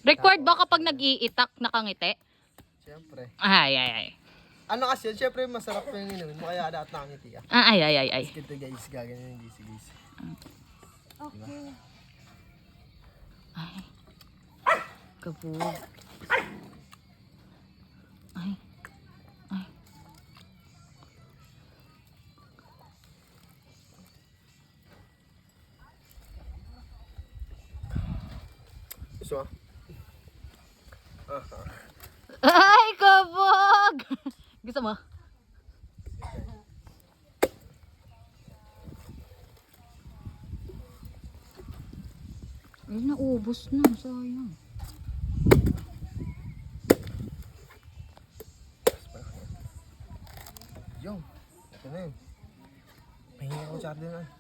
Record ba kapag nag-iitak nakangiti? Siyempre. Ay. Ano kasi yun, siyempre masarap pa yung inumin mo, kaya dapat nakangiti ka. Ay. Ito guys, gaganyan yung guys. Okay. Ay. Kabog. Ay. Gusto mo? Ay, kabog! Gusto mo? Ay, naubos na. Sayang. Yung, ito na yun. Pahingi ako sa atin na.